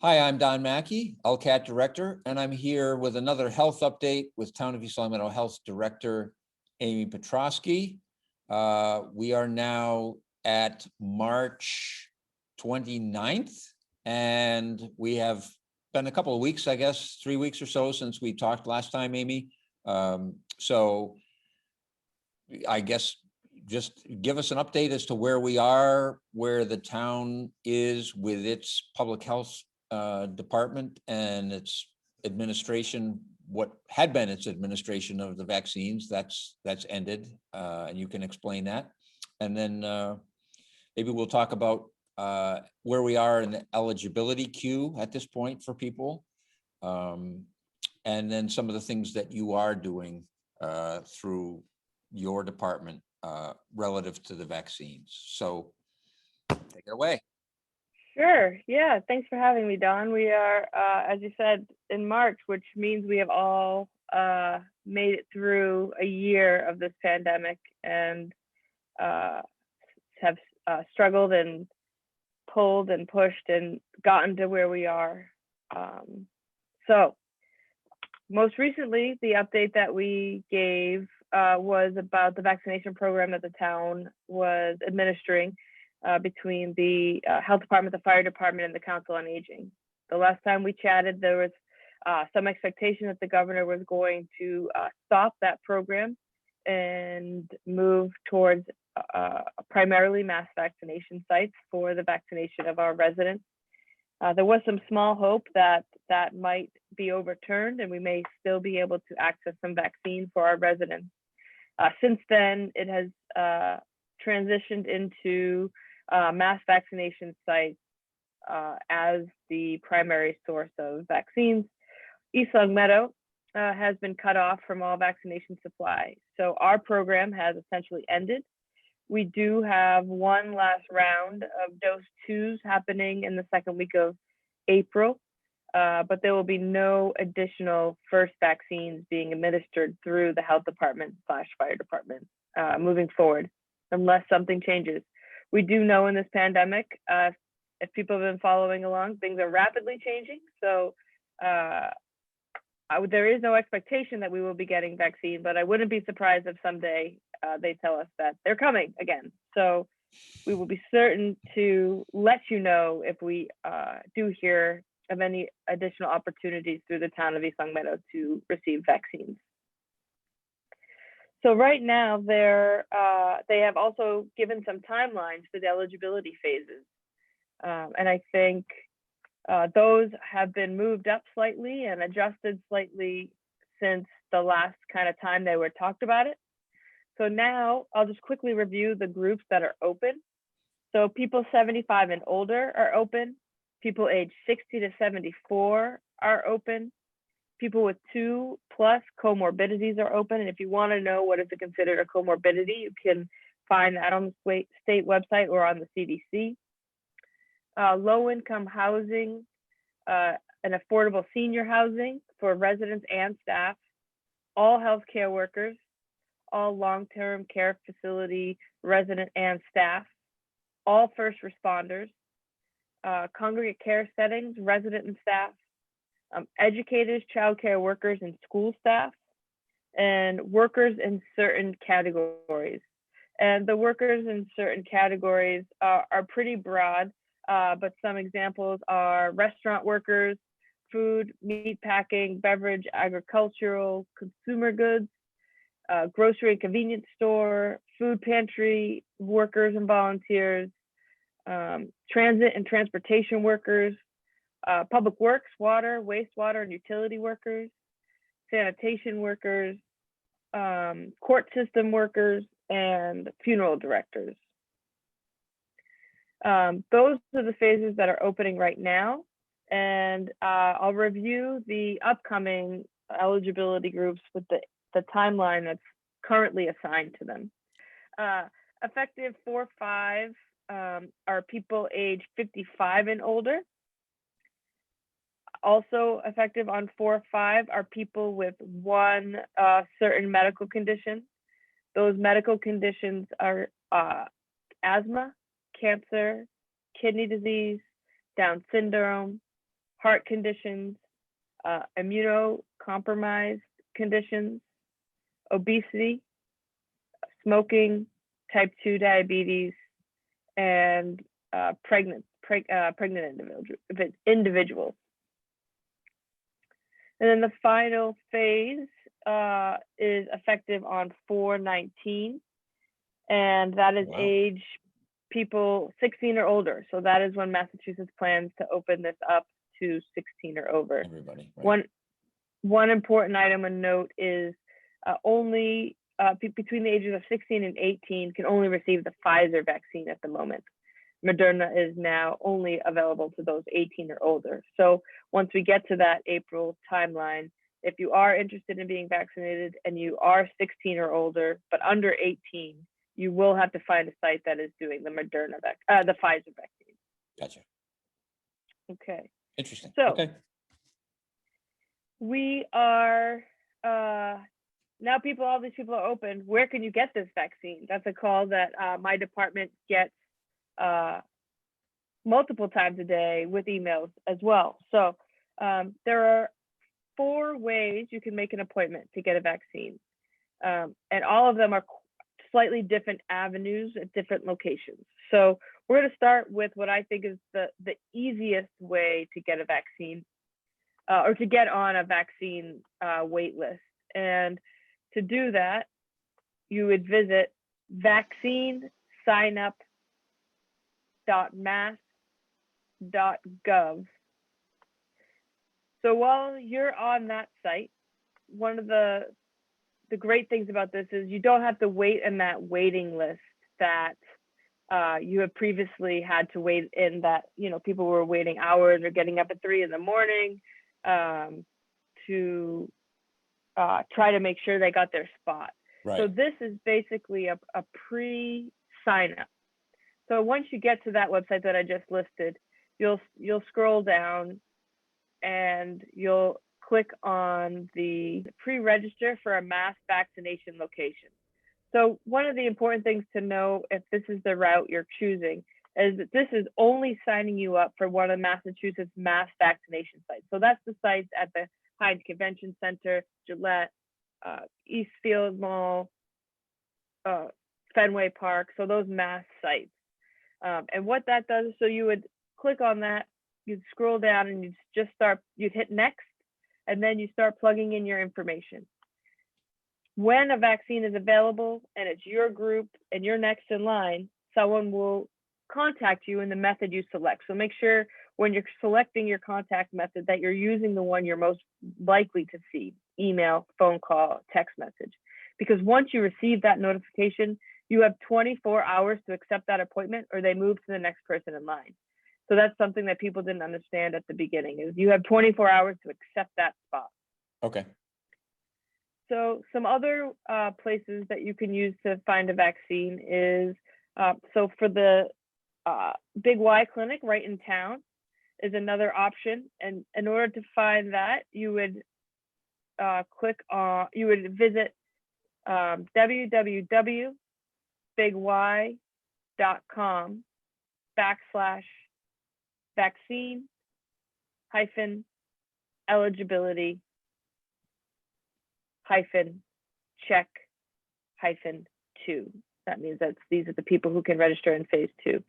Hi, I'm Don Mackey, LCAT Director, and I'm here with another health update with Town of East Long Meadow Health Director, Amy Petrosky. We are now at March 29th, and we have been a couple of weeks, I guess, 3 weeks or so since we talked last time, Amy. So I guess just give us an update as to where we are, where the town is with its public health department and its administration, what had been its administration of the vaccines. That's ended, and you can explain that. And then maybe we'll talk about where we are in the eligibility queue at this point for people, and then some of the things that you are doing through your department relative to the vaccines. So take it away. Sure. Yeah. Thanks for having me, Don. We are, as you said, in March, which means we have all made it through a year of this pandemic and have struggled and pulled and pushed and gotten to where we are. So most recently, the update that we gave was about the vaccination program that the town was administering between the health department, the fire department, and the council on aging. The last time we chatted, there was some expectation that the governor was going to stop that program and move towards primarily mass vaccination sites for the vaccination of our residents. There was some small hope that that might be overturned and we may still be able to access some vaccine for our residents. Since then, it has transitioned into mass vaccination sites as the primary source of vaccines. East Long Meadow has been cut off from all vaccination supply. So our program has essentially ended. We do have one last round of dose 2s happening in the second week of April, but there will be no additional first vaccines being administered through the health department / fire department moving forward, unless something changes. We do know in this pandemic, if people have been following along, things are rapidly changing. So there is no expectation that we will be getting vaccine, but I wouldn't be surprised if someday they tell us that they're coming again. So we will be certain to let you know if we do hear of any additional opportunities through the town of East Long Meadow to receive vaccines. So right now, they have also given some timelines for the eligibility phases. And I think those have been moved up slightly and adjusted slightly since the last kind of time they were talked about it. So now I'll just quickly review the groups that are open. So people 75 and older are open. People age 60 to 74 are open. People with 2+ comorbidities are open. And if you want to know what is considered a comorbidity, you can find that on the state website or on the CDC. Low-income housing and affordable senior housing for residents and staff, all healthcare workers, all long-term care facility resident and staff, all first responders, congregate care settings, resident and staff, educators, childcare workers, and school staff, and workers in certain categories. And the workers in certain categories are pretty broad, but some examples are restaurant workers, food, meat packing, beverage, agricultural, consumer goods, grocery and convenience store, food pantry workers and volunteers, transit and transportation workers, public works, water, wastewater, and utility workers, sanitation workers, court system workers, and funeral directors. Those are the phases that are opening right now. And I'll review the upcoming eligibility groups with the timeline that's currently assigned to them. Effective 4/5 are people age 55 and older. Also effective on 4/5 are people with one certain medical condition. Those medical conditions are asthma, cancer, kidney disease, Down syndrome, heart conditions, immunocompromised conditions, obesity, smoking, type 2 diabetes, and pregnant individuals. And then the final phase is effective on 4/19, and that is Wow. age people 16 or older. So that is when Massachusetts plans to open this up to 16 or over. Everybody. Right. One important item and note is only between the ages of 16 and 18 can only receive the Pfizer vaccine at the moment. Moderna is now only available to those 18 or older. So once we get to that April timeline, if you are interested in being vaccinated and you are 16 or older, but under 18, you will have to find a site that is doing the the Pfizer vaccine. Gotcha. Okay. Interesting. So Okay. we are now all these people are open. Where can you get this vaccine? That's a call that my department gets multiple times a day with emails as well. So there are 4 ways you can make an appointment to get a vaccine. And all of them are slightly different avenues at different locations. So we're going to start with what I think is the easiest way to get a vaccine or to get on a vaccine wait list. And to do that, you would visit vaccinesignup.mass.gov. So while you're on that site, one of the great things about this is you don't have to wait in that waiting list that you have previously had to wait in, that, you know, people were waiting hours or getting up at 3 in the morning to try to make sure they got their spot. Right. So this is basically a pre-sign up. So once you get to that website that I just listed, you'll scroll down and you'll click on the pre-register for a mass vaccination location. So one of the important things to know, if this is the route you're choosing, is that this is only signing you up for one of Massachusetts mass vaccination sites. So that's the sites at the Heinz Convention Center, Gillette, Eastfield Mall, Fenway Park. So those mass sites. And what that does, so you would click on that, you'd scroll down and you'd hit next, and then you start plugging in your information. When a vaccine is available and it's your group and you're next in line, someone will contact you in the method you select. So make sure when you're selecting your contact method that you're using the one you're most likely to see: email, phone call, text message. Because once you receive that notification, you have 24 hours to accept that appointment, or they move to the next person in line. So that's something that people didn't understand at the beginning, is you have 24 hours to accept that spot. Okay. So some other places that you can use to find a vaccine is, so for the Big Y clinic right in town is another option. And in order to find that, you would visit vaccine-eligibility-check-2. That means these are the people who can register in phase 2.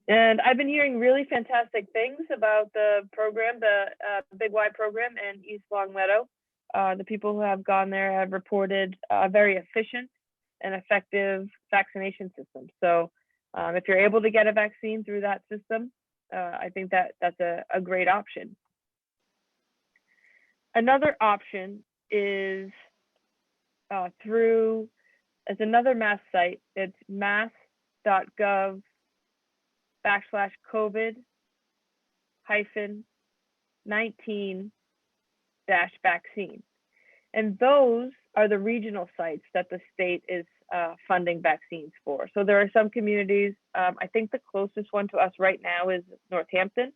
And I've been hearing really fantastic things about the program, the Big Y program in East Longmeadow. The people who have gone there have reported a very efficient and effective vaccination system. So if you're able to get a vaccine through that system, I think that's a great option. Another option is it's another mass site. It's mass.gov/COVID-19-vaccine. And those are the regional sites that the state is funding vaccines for. So there are some communities, I think the closest one to us right now is Northampton,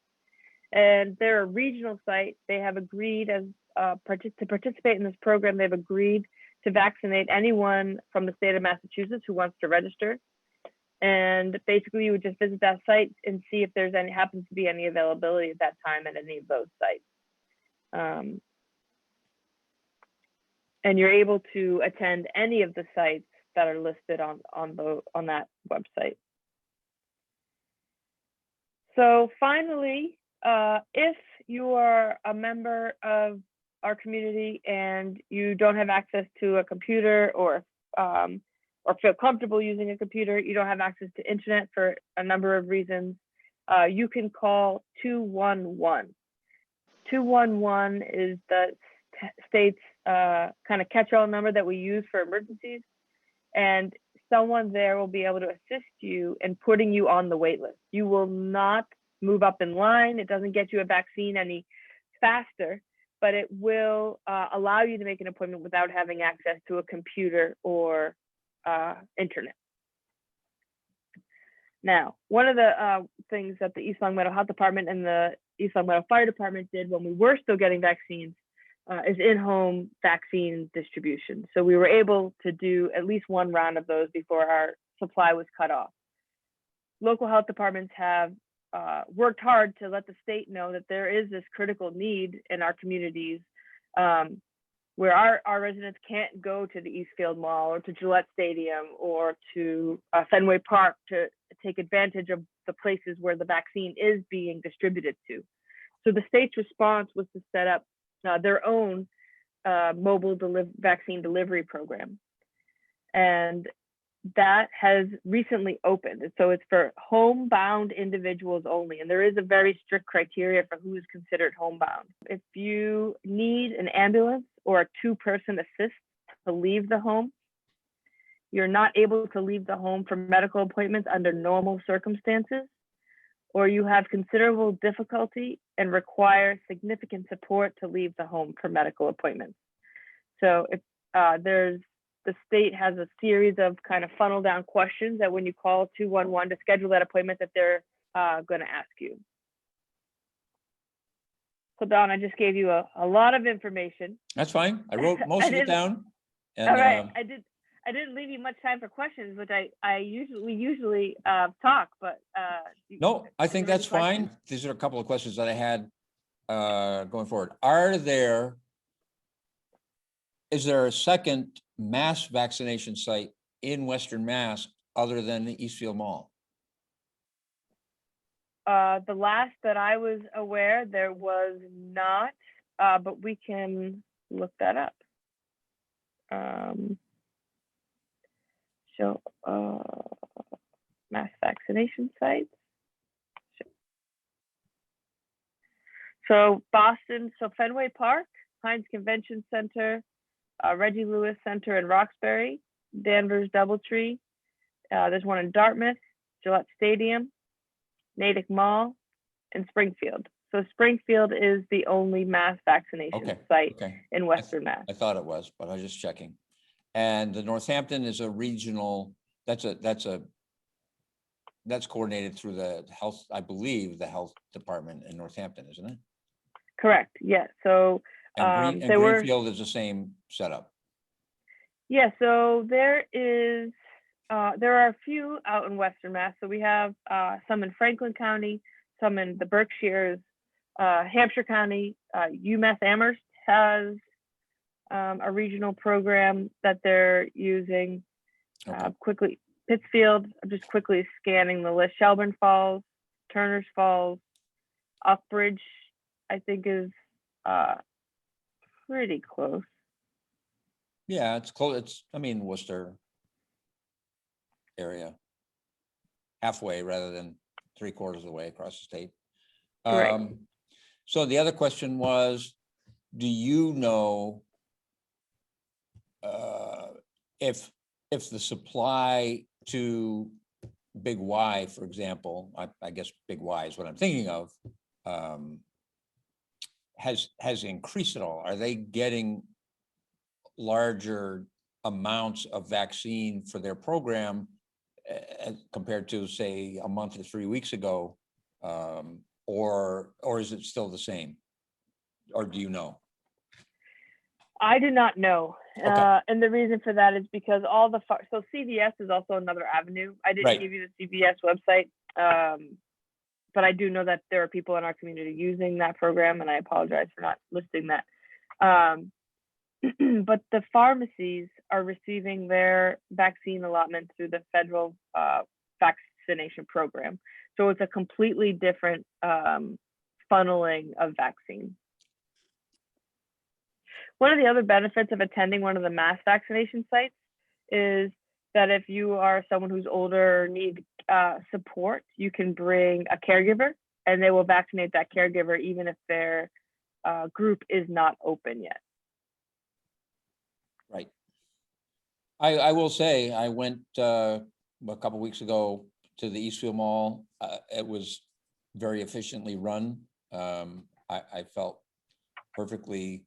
and they're a regional site. They have agreed to participate in this program. They've agreed to vaccinate anyone from the state of Massachusetts who wants to register. And basically, you would just visit that site and see if there's happens to be any availability at that time at any of those sites. And you're able to attend any of the sites that are listed on that website. So finally, if you are a member of our community and you don't have access to a computer or feel comfortable using a computer, you don't have access to internet for a number of reasons, you can call 211. 211 is the state's kind of catch-all number that we use for emergencies, and someone there will be able to assist you in putting you on the wait list. You will not move up in line. It doesn't get you a vaccine any faster, but it will allow you to make an appointment without having access to a computer or internet. Now, one of the things that the East Longmeadow Health Department and the East Longmeadow Fire Department did when we were still getting vaccines is in-home vaccine distribution. So we were able to do at least one round of those before our supply was cut off. Local health departments have worked hard to let the state know that there is this critical need in our communities where our residents can't go to the Eastfield Mall or to Gillette Stadium or to Fenway Park to take advantage of the places where the vaccine is being distributed to. So the state's response was to set up their own mobile vaccine delivery program. And that has recently opened. So it's for homebound individuals only. And there is a very strict criteria for who is considered homebound. If you need an ambulance or a two-person assist to leave the home, you're not able to leave the home for medical appointments under normal circumstances, or you have considerable difficulty and require significant support to leave the home for medical appointments. So if the state has a series of kind of funnel down questions that when you call 211 to schedule that appointment that they're going to ask you. So Don, I just gave you a lot of information. That's fine. I wrote most of it down. And, all right, I didn't leave you much time for questions, which we usually talk, but no, I think that's fine. These are a couple of questions that I had going forward. Is there a second mass vaccination site in Western Mass other than the Eastfield Mall? The last that I was aware, there was not, but we can look that up. Mass vaccination sites. So Boston, so Fenway Park, Heinz Convention Center, Reggie Lewis Center in Roxbury, Danvers Doubletree. There's one in Dartmouth, Gillette Stadium, Natick Mall, and Springfield. So Springfield is the only mass vaccination site in Western Mass. I thought it was, but I was just checking. And the Northampton is a regional, that's coordinated through the health, I believe, the health department in Northampton, isn't it? Correct, yes. So and Greenfield is the same setup. Yeah, so there are a few out in Western Mass. So we have some in Franklin County, some in the Berkshires, Hampshire County, UMass Amherst has a regional program that they're using. Quickly, Pittsfield, I'm just quickly scanning the list. Shelburne Falls, Turner's Falls, Uxbridge, I think is pretty close. Yeah, it's close. Worcester area, halfway rather than 3/4 of the way across the state. Right. So the other question was, do you know if the supply to Big Y, for example, I guess Big Y is what I'm thinking of, has increased at all? Are they getting larger amounts of vaccine for their program compared to, say, a month or 3 weeks ago, or is it still the same? Or do you know? I do not know. Okay. And the reason for that is because all the, so CVS is also another avenue. I didn't Right. give you the CVS website. But I do know that there are people in our community using that program, and I apologize for not listing that. But the pharmacies are receiving their vaccine allotment through the federal vaccination program. So it's a completely different funneling of vaccine. One of the other benefits of attending one of the mass vaccination sites is that if you are someone who's older or need support, you can bring a caregiver and they will vaccinate that caregiver even if their group is not open yet. Right. I will say, I went a couple weeks ago to the Eastfield Mall. It was very efficiently run. I felt perfectly,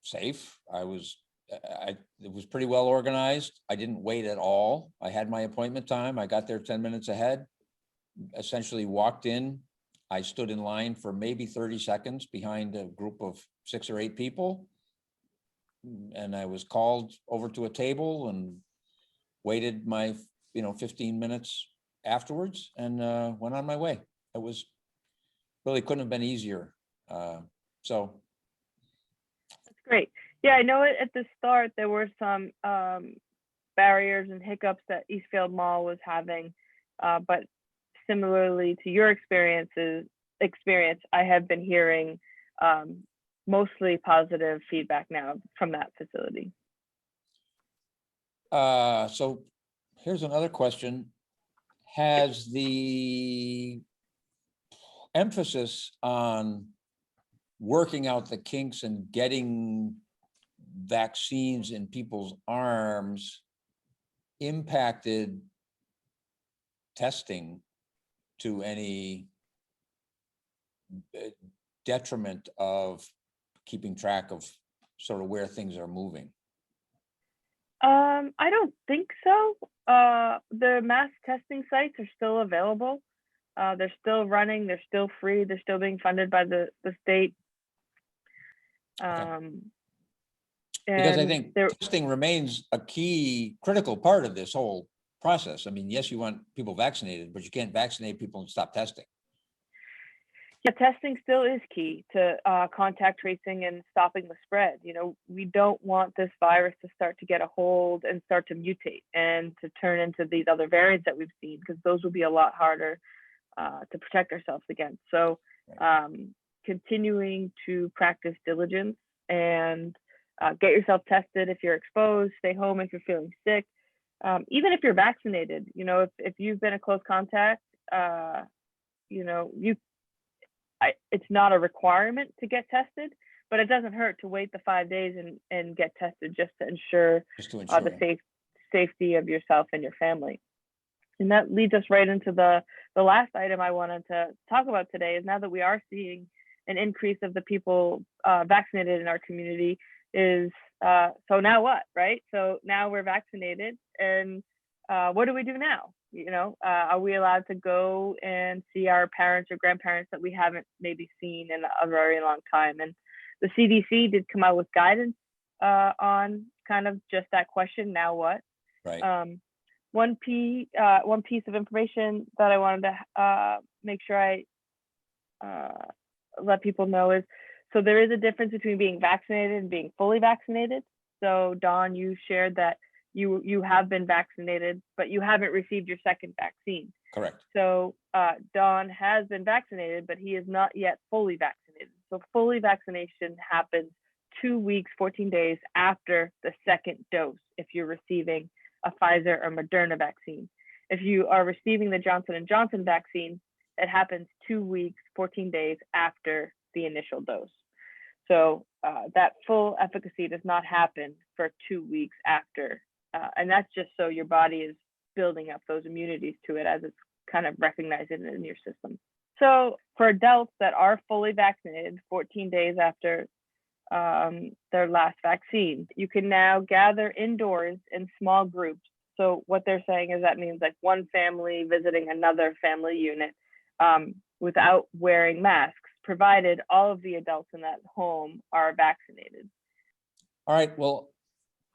safe. It was pretty well organized. I didn't wait at all. I had my appointment time. I got there 10 minutes ahead, essentially walked in. I stood in line for maybe 30 seconds behind a group of 6 or 8 people. And I was called over to a table and waited my, 15 minutes afterwards and went on my way. It was really couldn't have been easier. So. That's great. Yeah, I know at the start there were some barriers and hiccups that Eastfield Mall was having, but similarly to your experience, I have been hearing mostly positive feedback now from that facility. So here's another question. Has the emphasis on working out the kinks and getting vaccines in people's arms impacted testing to any detriment of keeping track of sort of where things are moving? I don't think so. The mass testing sites are still available. They're still running. They're still free. They're still being funded by the state. Because I think testing remains a key, critical part of this whole process. I mean, yes, you want people vaccinated, but you can't vaccinate people and stop testing. Yeah, testing still is key to contact tracing and stopping the spread. We don't want this virus to start to get a hold and start to mutate and to turn into these other variants that we've seen, because those will be a lot harder to protect ourselves against. So continuing to practice diligence and get yourself tested if you're exposed, stay home if you're feeling sick. Even if you're vaccinated, if you've been a close contact, it's not a requirement to get tested, but it doesn't hurt to wait the 5 days and get tested just to ensure the safety of yourself and your family. And that leads us right into the last item I wanted to talk about today. Is now that we are seeing an increase of the people vaccinated in our community, is so now what, right? So now we're vaccinated, and what do we do now? Are we allowed to go and see our parents or grandparents that we haven't maybe seen in a very long time? And the CDC did come out with guidance on kind of just that question, now what? Right. One piece of information that I wanted to make sure I let people know is, so there is a difference between being vaccinated and being fully vaccinated. So Dawn, you shared that you have been vaccinated, but you haven't received your second vaccine. Correct. So Dawn has been vaccinated, but he is not yet fully vaccinated. So fully vaccination happens 2 weeks, 14 days after the second dose if you're receiving a Pfizer or Moderna vaccine. If you are receiving the Johnson & Johnson vaccine, it happens 2 weeks, 14 days after the initial dose. So that full efficacy does not happen for 2 weeks after. And that's just so your body is building up those immunities to it as it's kind of recognizing it in your system. So for adults that are fully vaccinated 14 days after their last vaccine, you can now gather indoors in small groups. So what they're saying is that means like one family visiting another family unit without wearing masks, provided all of the adults in that home are vaccinated. All right, well,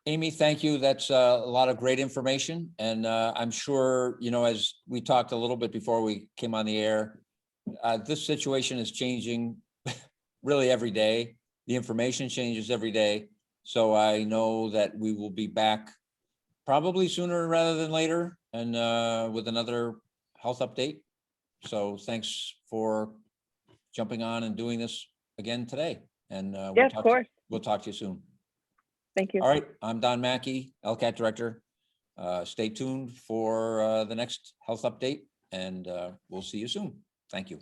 Amy, thank you. That's a lot of great information. And I'm sure, as we talked a little bit before we came on the air, this situation is changing really every day. The information changes every day. So I know that we will be back probably sooner rather than later and with another health update. So thanks for jumping on and doing this again today. And Yeah, of course. we'll talk to you soon. Thank you. All right, I'm Don Mackey, LCAT Director. Stay tuned for the next health update and we'll see you soon. Thank you.